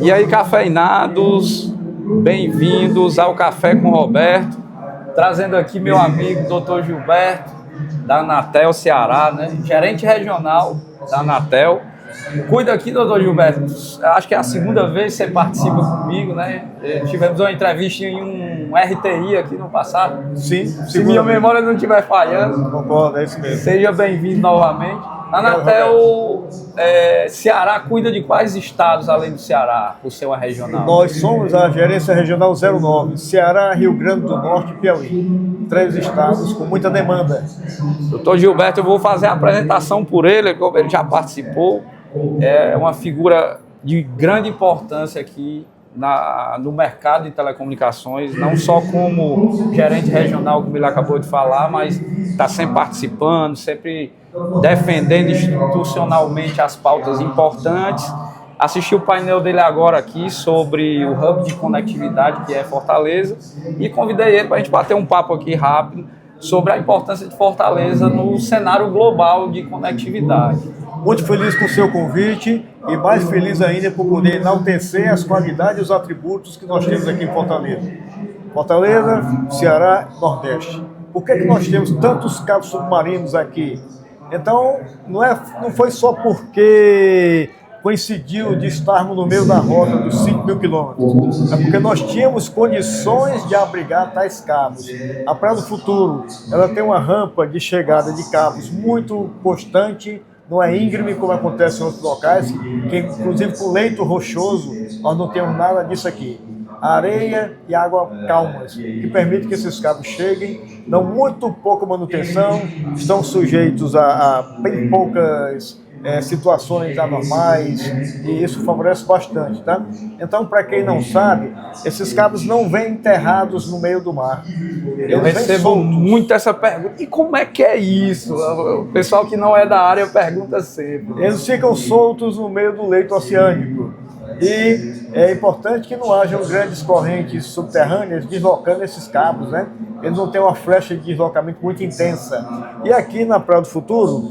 E aí, cafeinados, bem-vindos ao Café com Roberto, trazendo aqui meu amigo Dr. Gilberto, da Anatel Ceará, né? Gerente regional da Anatel. Cuida aqui, doutor Gilberto, acho que é a segunda vez que você participa comigo, né? Tivemos uma entrevista em um RTI aqui no passado. Sim. Se minha memória não estiver falhando. Concordo, é isso mesmo. Seja bem-vindo novamente. A Anatel Ceará cuida de quais estados além do Ceará, por ser uma regional? Nós somos a gerência regional 09, Ceará, Rio Grande do Norte e Piauí. 3 estados com muita demanda. Doutor Gilberto, eu vou fazer a apresentação por ele, como ele já participou. É uma figura de grande importância aqui no mercado de telecomunicações, não só como gerente regional, como ele acabou de falar, mas está sempre participando, sempre defendendo institucionalmente as pautas importantes. Assisti o painel dele agora aqui sobre o hub de conectividade que é Fortaleza e convidei ele para a gente bater um papo aqui rápido sobre a importância de Fortaleza no cenário global de conectividade. Muito feliz com o seu convite e mais feliz ainda por poder enaltecer as qualidades e os atributos que nós temos aqui em Fortaleza. Fortaleza, Ceará, Nordeste. Por que nós temos tantos cabos submarinos aqui? Então, não foi só porque coincidiu de estarmos no meio da rota dos 5.000 quilômetros. É porque nós tínhamos condições de abrigar tais cabos. A Praia do Futuro, ela tem uma rampa de chegada de cabos muito constante, não é íngreme como acontece em outros locais, que inclusive com leito rochoso, nós não temos nada disso aqui. Areia e água calmas, que permite que esses cabos cheguem, dão muito pouca manutenção, estão sujeitos a bem poucas situações anormais, e isso favorece bastante, tá? Então, para quem não sabe, esses cabos não vêm enterrados no meio do mar. Eu recebo muito essa pergunta. E como é que é isso? O pessoal que não é da área pergunta sempre. Eles ficam soltos no meio do leito oceânico. E é importante que não hajam grandes correntes subterrâneas deslocando esses cabos, né? Eles não têm uma flecha de deslocamento muito intensa. E aqui na Praia do Futuro,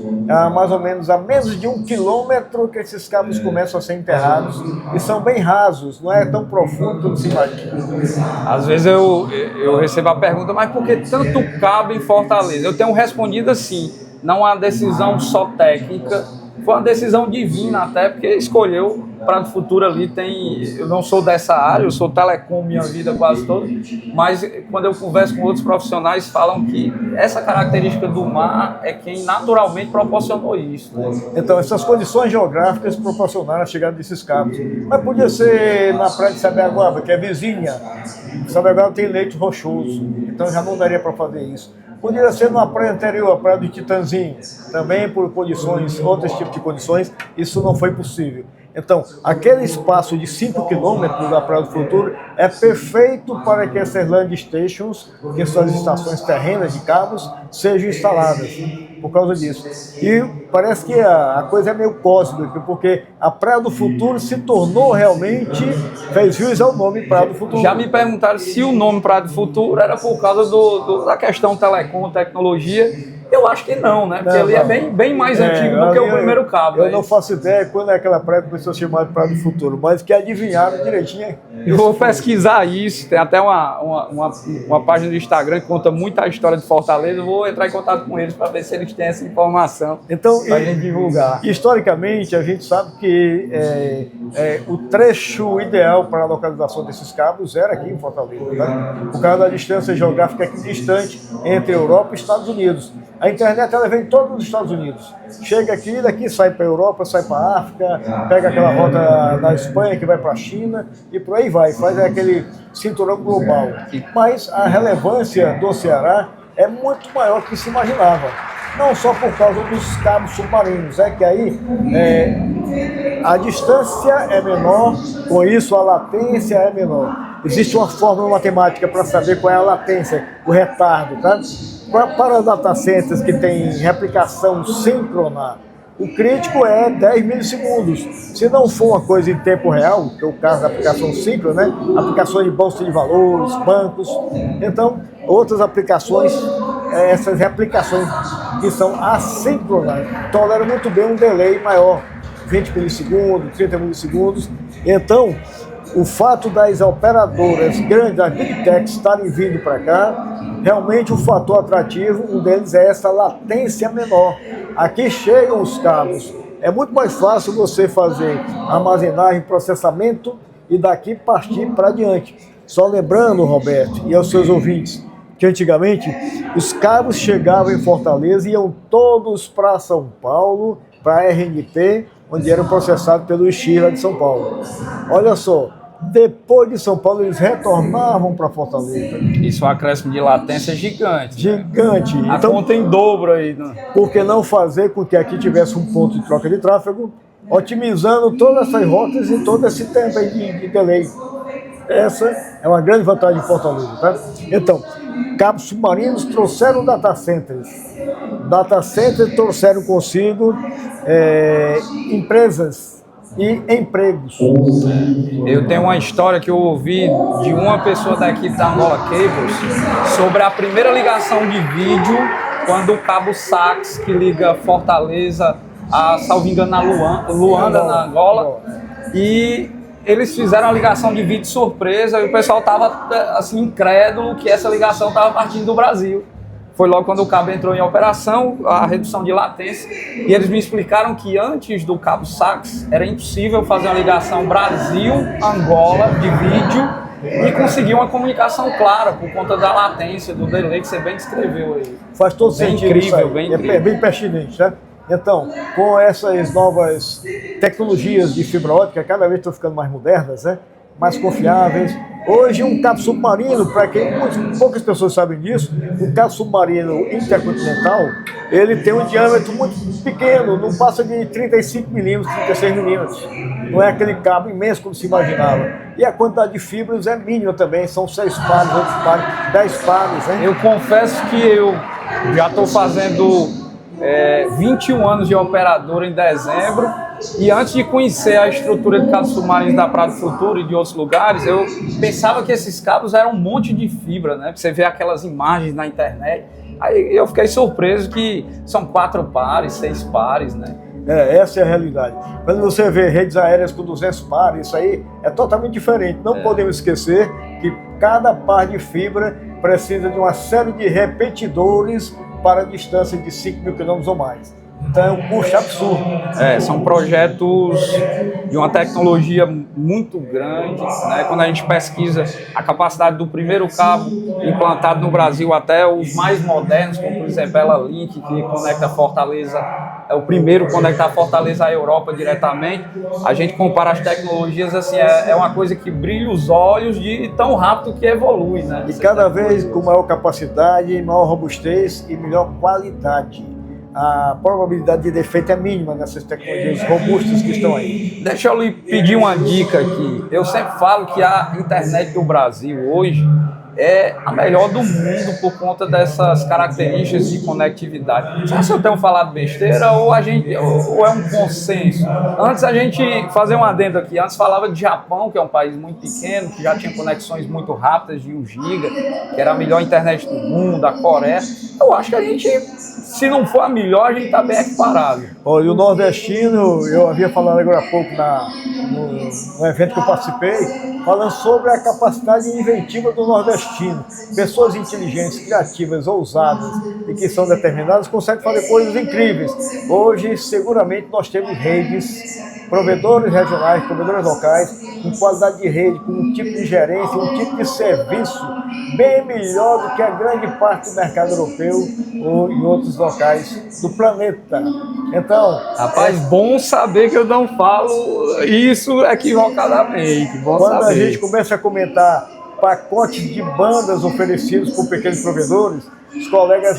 mais ou menos a menos de 1 quilômetro que esses cabos começam a ser enterrados e são bem rasos, não é tão profundo como se imagina. Às vezes eu recebo a pergunta, mas por que tanto cabo em Fortaleza? Eu tenho respondido assim, não há decisão só técnica, foi uma decisão divina até, porque escolheu para o futuro ali eu não sou dessa área, eu sou telecom minha vida quase toda, mas quando eu converso com outros profissionais falam que essa característica do mar é quem naturalmente proporcionou isso. Né? Então essas condições geográficas proporcionaram a chegada desses cabos. Mas podia ser na praia de Sabiaguaba, que é vizinha. Sabiaguaba tem leito rochoso, então já não daria para fazer isso. Poderia ser numa praia anterior, a praia do Titanzinho, também por condições, outros tipos de condições, isso não foi possível. Então, aquele espaço de 5 quilômetros da Praia do Futuro é perfeito para que essas land stations, que são as estações terrenas de cabos, sejam instaladas, por causa disso. E parece que a coisa é meio cósmica, porque a Praia do Futuro se tornou realmente, fez jus ao nome Praia do Futuro. Já me perguntaram se o nome Praia do Futuro era por causa da questão telecom, tecnologia. Eu acho que não, né? Porque ele é bem mais antigo do que o primeiro cabo. Eu não faço ideia quando aquela praia começou a ser chamada Praia do Futuro, mas que adivinharam direitinho. Eu vou pesquisar isso, tem até uma página do Instagram que conta muita história de Fortaleza, eu vou entrar em contato com eles para ver se eles têm essa informação para a gente divulgar. Historicamente, a gente sabe que o trecho ideal para a localização desses cabos era aqui em Fortaleza, tá? Por causa da distância geográfica aqui distante entre Europa e Estados Unidos. A internet ela vem em todos os Estados Unidos. Chega aqui, daqui sai para a Europa, sai para a África, pega aquela rota da Espanha que vai para a China e por aí vai, faz aquele cinturão global. Mas a relevância do Ceará é muito maior do que se imaginava. Não só por causa dos cabos submarinos, é que aí a distância é menor, com isso a latência é menor. Existe uma fórmula matemática para saber qual é a latência, o retardo, tá? Para data centers que tem replicação síncrona, o crítico é 10 milissegundos. Se não for uma coisa em tempo real, que é o caso da aplicação síncrona, né? Aplicações de bolsa de valores, bancos, então outras aplicações, essas replicações que são assíncronas, toleram muito bem um delay maior. 20 milissegundos, 30 milissegundos. Então, o fato das operadoras grandes, das Big Techs, estarem vindo para cá, realmente um fator atrativo, um deles é essa latência menor. Aqui chegam os cabos. É muito mais fácil você fazer armazenagem, processamento e daqui partir para diante. Só lembrando, Roberto, e aos seus ouvintes, que antigamente os cabos chegavam em Fortaleza e iam todos para São Paulo, para a RNP, onde eram processados pelo Xirra de São Paulo. Olha só, depois de São Paulo eles retornavam para Fortaleza. Isso é um acréscimo de latência gigante. Gigante. A então, conta em dobro aí. Né? Por que não fazer com que aqui tivesse um ponto de troca de tráfego, otimizando todas essas rotas e todo esse tempo aí de delay. Essa é uma grande vantagem de Fortaleza, tá? Então, cabos submarinos trouxeram data centers. Data centers trouxeram consigo empresas e empregos. Eu tenho uma história que eu ouvi de uma pessoa da equipe da Angola Cables sobre a primeira ligação de vídeo quando o cabo SAX, que liga Fortaleza a, salvo engano, na Luanda, na Angola, e eles fizeram a ligação de vídeo surpresa e o pessoal estava assim, incrédulo que essa ligação estava partindo do Brasil. Foi logo quando o cabo entrou em operação, a redução de latência, e eles me explicaram que antes do cabo SAX era impossível fazer uma ligação Brasil-Angola de vídeo e conseguir uma comunicação clara por conta da latência, do delay que você bem descreveu aí. Faz todo sentido. Incrível, bem incrível. É bem pertinente, né? Então, com essas novas tecnologias de fibra ótica, cada vez estão ficando mais modernas, né? Mais confiáveis. Hoje, um cabo submarino, para quem poucas pessoas sabem disso, um cabo submarino intercontinental, ele tem um diâmetro muito pequeno, não passa de 35 milímetros, 36 milímetros. Não é aquele cabo imenso como se imaginava. E a quantidade de fibras é mínima também, são 6 pares, 8 pares, 10 pares. Né? Eu confesso que eu já estou fazendo 21 anos de operador em dezembro, e antes de conhecer a estrutura de cabos submarinos da Praia do Futuro e de outros lugares, eu pensava que esses cabos eram um monte de fibra, né? Você vê aquelas imagens na internet, aí eu fiquei surpreso que são 4 pares, 6 pares, né? Essa é a realidade. Quando você vê redes aéreas com 200 pares, isso aí é totalmente diferente. Não podemos esquecer que cada par de fibra precisa de uma série de repetidores para distância de 5 mil quilômetros ou mais. Então é um custo absurdo. São projetos de uma tecnologia muito grande, né? Quando a gente pesquisa a capacidade do primeiro cabo implantado no Brasil até os mais modernos, como por exemplo Ela Link, que conecta Fortaleza, é o primeiro a conectar Fortaleza à Europa diretamente, a gente compara as tecnologias, assim, é uma coisa que brilha os olhos de tão rápido que evolui, né? E cada vez com maior capacidade, maior robustez e melhor qualidade. A probabilidade de defeito é mínima nessas tecnologias robustas que estão aí. Deixa eu lhe pedir uma dica aqui. Eu sempre falo que a internet do Brasil hoje é a melhor do mundo por conta dessas características de conectividade. Será que eu tenho falado besteira ou é um consenso? Antes a gente fazer um adendo aqui, antes falava de Japão, que é um país muito pequeno, que já tinha conexões muito rápidas de 1 giga, que era a melhor internet do mundo, a Coreia. Eu acho que a gente, se não for a melhor, a gente está bem equiparado. Olha, o nordestino, eu havia falado agora há pouco no evento que eu participei, falando sobre a capacidade inventiva do nordestino. Pessoas inteligentes, criativas, ousadas e que são determinadas conseguem fazer coisas incríveis. Hoje, seguramente, nós temos redes, provedores regionais, provedores locais, com qualidade de rede, com um tipo de gerência, um tipo de serviço bem melhor do que a grande parte do mercado europeu ou em outros locais do planeta. Então, rapaz, bom saber que eu não falo isso equivocadamente. Bom quando saber. A gente começa a comentar pacotes de bandas oferecidos por pequenos provedores, os colegas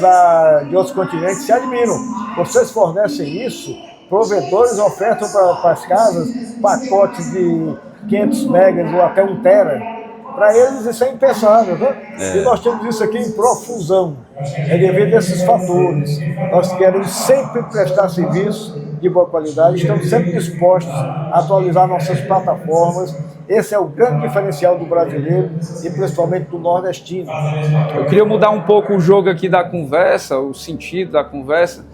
de outros continentes se admiram. Vocês fornecem isso? Provedores ofertam para as casas pacotes de 500 megas ou até 1 tera. Para eles isso é impensável, né? E nós temos isso aqui em profusão. É devido a esses fatores. Nós queremos sempre prestar serviço de boa qualidade, estamos sempre dispostos a atualizar nossas plataformas. Esse é o grande diferencial do brasileiro e principalmente do nordestino. Eu queria mudar um pouco o jogo aqui da conversa, o sentido da conversa.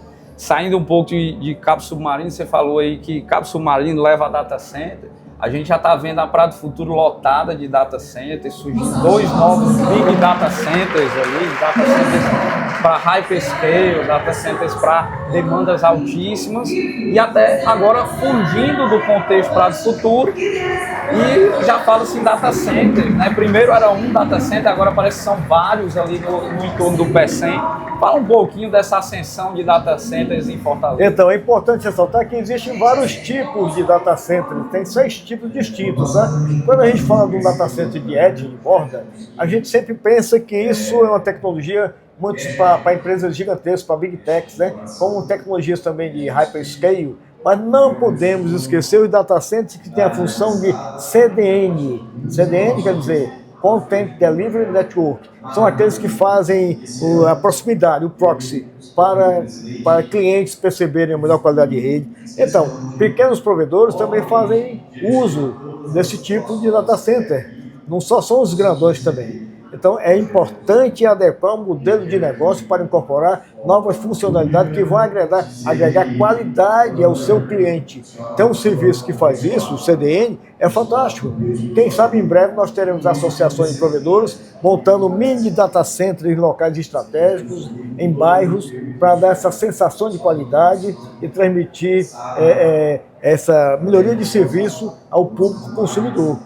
saindo um pouco de cabo submarino, você falou aí que cabo submarino leva a data center. A gente já está vendo a Praia do Futuro lotada de data centers, surgindo 2 novos big data centers ali, data centers para hyperscale, data centers para demandas altíssimas, e até agora fugindo do contexto Praia do Futuro, e já fala-se em data centers, né? Primeiro era um data center, agora parece que são vários ali no entorno do PECEM. Fala um pouquinho dessa ascensão de data centers em Fortaleza. Então, é importante ressaltar que existem vários tipos de data centers, tem 6 tipos distintos, né? Quando a gente fala de um data center de edge, de borda, a gente sempre pensa que isso é uma tecnologia muito para empresas gigantescas, para big techs, né? Como tecnologias também de hyperscale, mas não podemos esquecer os data centers que têm a função de CDN. CDN quer dizer Content Delivery Network. São aqueles que fazem a proximidade, o proxy, para clientes perceberem a melhor qualidade de rede. Então, pequenos provedores também fazem uso desse tipo de data center. Não só são os grandões também. Então, é importante adequar o modelo de negócio para incorporar novas funcionalidades que vão agregar qualidade ao seu cliente. Tem um serviço que faz isso, o CDN, é fantástico. Quem sabe em breve nós teremos associações de provedores montando mini data centers em locais estratégicos, em bairros, para dar essa sensação de qualidade e transmitir essa melhoria de serviço ao público consumidor.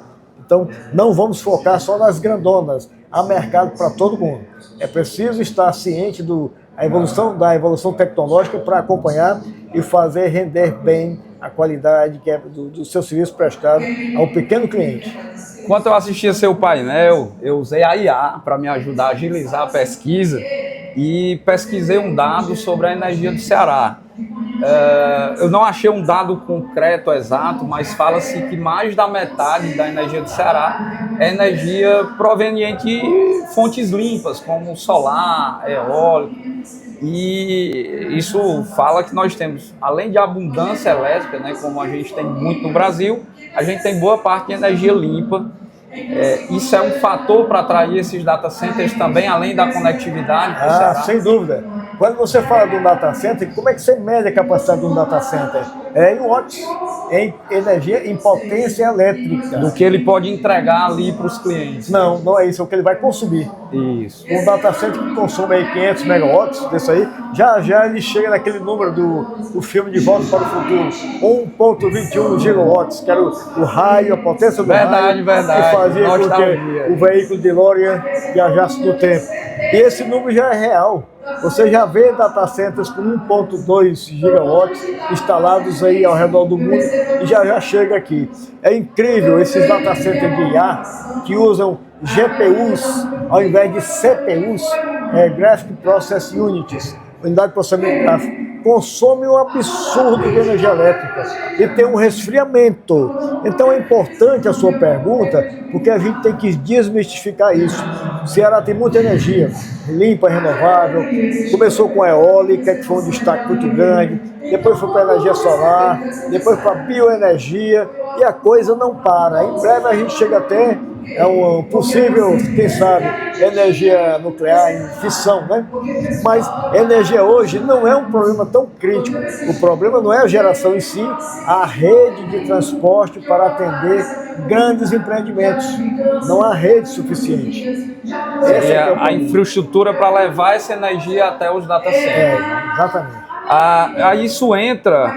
Então, não vamos focar só nas grandonas. Há mercado para todo mundo. É preciso estar ciente da evolução tecnológica para acompanhar e fazer render bem a qualidade do seu serviço prestado ao pequeno cliente. Enquanto eu assistia seu painel, eu usei a IA para me ajudar a agilizar a pesquisa e pesquisei um dado sobre a energia do Ceará. Eu não achei um dado concreto exato, mas fala-se que mais da metade da energia do Ceará é energia proveniente de fontes limpas, como solar, eólico. E isso fala que nós temos, além de abundância elétrica, né, como a gente tem muito no Brasil, a gente tem boa parte de energia limpa. Isso é um fator para atrair esses data centers também, além da conectividade. Sem dúvida. Quando você fala de um data center, como é que você mede a capacidade de um data center? É em watts, em energia, em potência elétrica. Do que ele pode entregar ali para os clientes. Não é isso, é o que ele vai consumir. Isso. Um data center que consome aí 500 megawatts, desse aí, já ele chega naquele número do filme De Volta para o Futuro, 1,21 gigawatts, que era o raio, a potência do raio, verdade. que fazia com que o veículo DeLorean viajasse no tempo. E esse número já é real. Você já vê data centers com 1,2 gigawatts instalados aí ao redor do mundo e já chega aqui. É incrível esses data centers de IA que usam GPUs ao invés de CPUs, Graphic Process Units, unidade de processamento gráfico. Consome um absurdo de energia elétrica e tem um resfriamento. Então é importante a sua pergunta, porque a gente tem que desmistificar isso. O Ceará tem muita energia limpa, renovável. Começou com a eólica, que foi um destaque muito grande. Depois foi para a energia solar, depois para a bioenergia, e a coisa não para. Em breve a gente chega até um possível, quem sabe, energia nuclear em fissão, né? Mas energia hoje não é um problema tão crítico. O problema não é a geração em si, a rede de transporte para atender grandes empreendimentos. Não há rede suficiente. A infraestrutura para levar essa energia até os data centers. Exatamente. Aí isso entra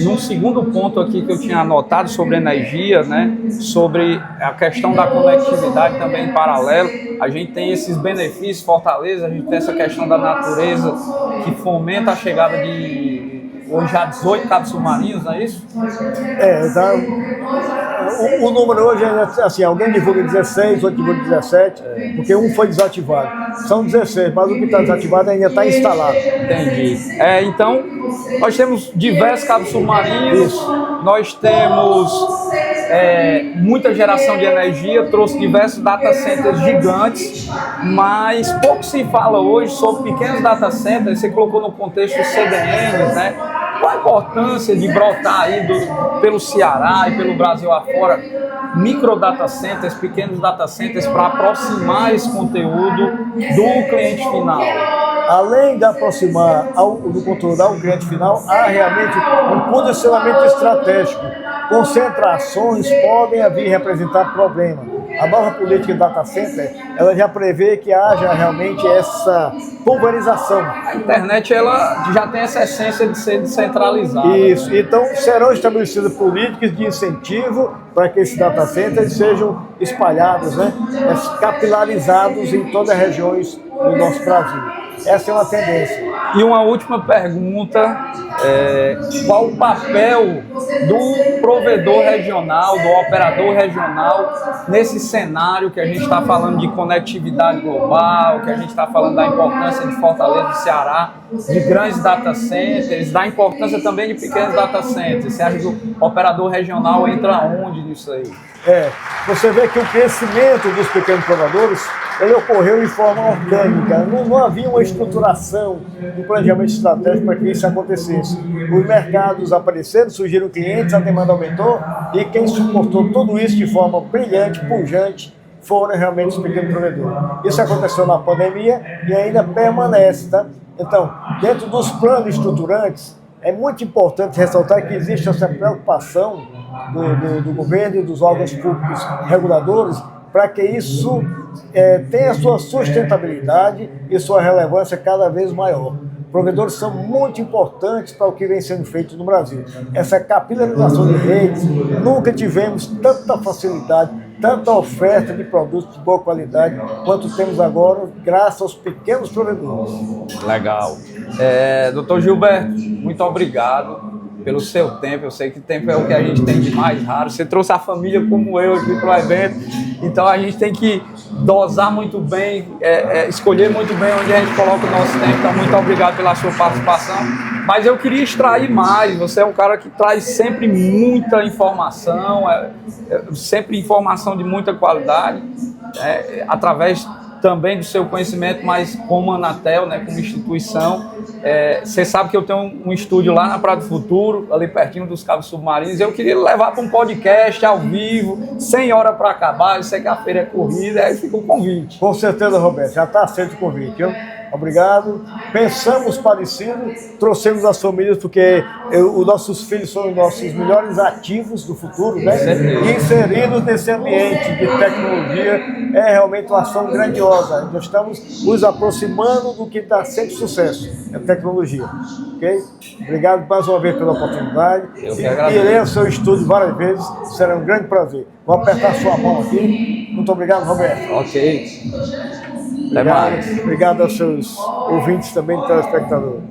num segundo ponto aqui que eu tinha anotado sobre energia, né? Sobre a questão da conectividade também em paralelo. A gente tem esses benefícios, Fortaleza, a gente tem essa questão da natureza que fomenta a chegada de hoje há 18 cabos submarinos, não é isso? O número hoje é assim, alguém divulga 16, outro divulga 17, porque um foi desativado. São 16, mas o que está desativado ainda está instalado. Entendi. Então, nós temos diversos cabos submarinos, nós temos muita geração de energia, trouxe diversos data centers gigantes, mas pouco se fala hoje sobre pequenos data centers. Você colocou no contexto CDNs, né? Qual a importância de brotar aí pelo Ceará e pelo Brasil afora micro data centers, pequenos data centers, para aproximar esse conteúdo do cliente final? além de aproximar do controle ao cliente final, há realmente um posicionamento estratégico. Concentrações podem vir representar problema. A nova política de data center, ela já prevê que haja realmente essa pulverização. A internet ela já tem essa essência de ser descentralizada. Isso, então serão estabelecidas políticas de incentivo para que esses data centers sejam espalhados, né, capilarizados em todas as regiões do nosso Brasil. Essa é uma tendência. E uma última pergunta, qual o papel do provedor regional, do operador regional, nesse cenário que a gente está falando de conectividade global, que a gente está falando da importância de Fortaleza e Ceará, de grandes data centers, da importância também de pequenos data centers? Você acha que o operador regional entra onde nisso aí? Você vê que o crescimento dos pequenos provedores, ele ocorreu de forma orgânica, não havia uma estruturação, um planejamento estratégico para que isso acontecesse. Os mercados apareceram, surgiram clientes, a demanda aumentou e quem suportou tudo isso de forma brilhante, pujante, foram realmente os pequenos provedores. Isso aconteceu na pandemia e ainda permanece, tá? Então, dentro dos planos estruturantes, é muito importante ressaltar que existe essa preocupação do governo e dos órgãos públicos reguladores para que isso tenha sua sustentabilidade e sua relevância cada vez maior. Provedores são muito importantes para o que vem sendo feito no Brasil. Essa capilarização de redes, nunca tivemos tanta facilidade, tanta oferta de produtos de boa qualidade quanto temos agora, graças aos pequenos provedores. Legal. Doutor Gilberto, muito obrigado pelo seu tempo. Eu sei que tempo é o que a gente tem de mais raro. Você trouxe a família como eu aqui para o evento, então a gente tem que dosar muito bem, escolher muito bem onde a gente coloca o nosso tempo. Então, muito obrigado pela sua participação. Mas eu queria extrair mais. Você é um cara que traz sempre muita informação, sempre informação de muita qualidade, através também do seu conhecimento, mas como Anatel, né, como instituição. Você sabe que eu tenho um estúdio lá na Praia do Futuro, ali pertinho dos cabos submarinos. Eu queria levar para um podcast ao vivo, 100 horas para acabar. Eu sei que a feira é corrida, aí fica o convite. Com certeza, Roberto, já está aceito o convite, viu? Obrigado. Pensamos parecido, trouxemos as famílias, porque os nossos filhos são os nossos melhores ativos do futuro, né? E inseridos nesse ambiente de tecnologia é realmente uma ação grandiosa. Nós estamos nos aproximando do que dá sempre sucesso, é tecnologia. Ok? Obrigado mais uma vez pela oportunidade. Eu que agradeço. Irei ao seu estúdio várias vezes, será um grande prazer. Vou apertar sua mão aqui. Muito obrigado, Roberto. Ok. Até mais. Obrigado aos seus ouvintes também, telespectadores.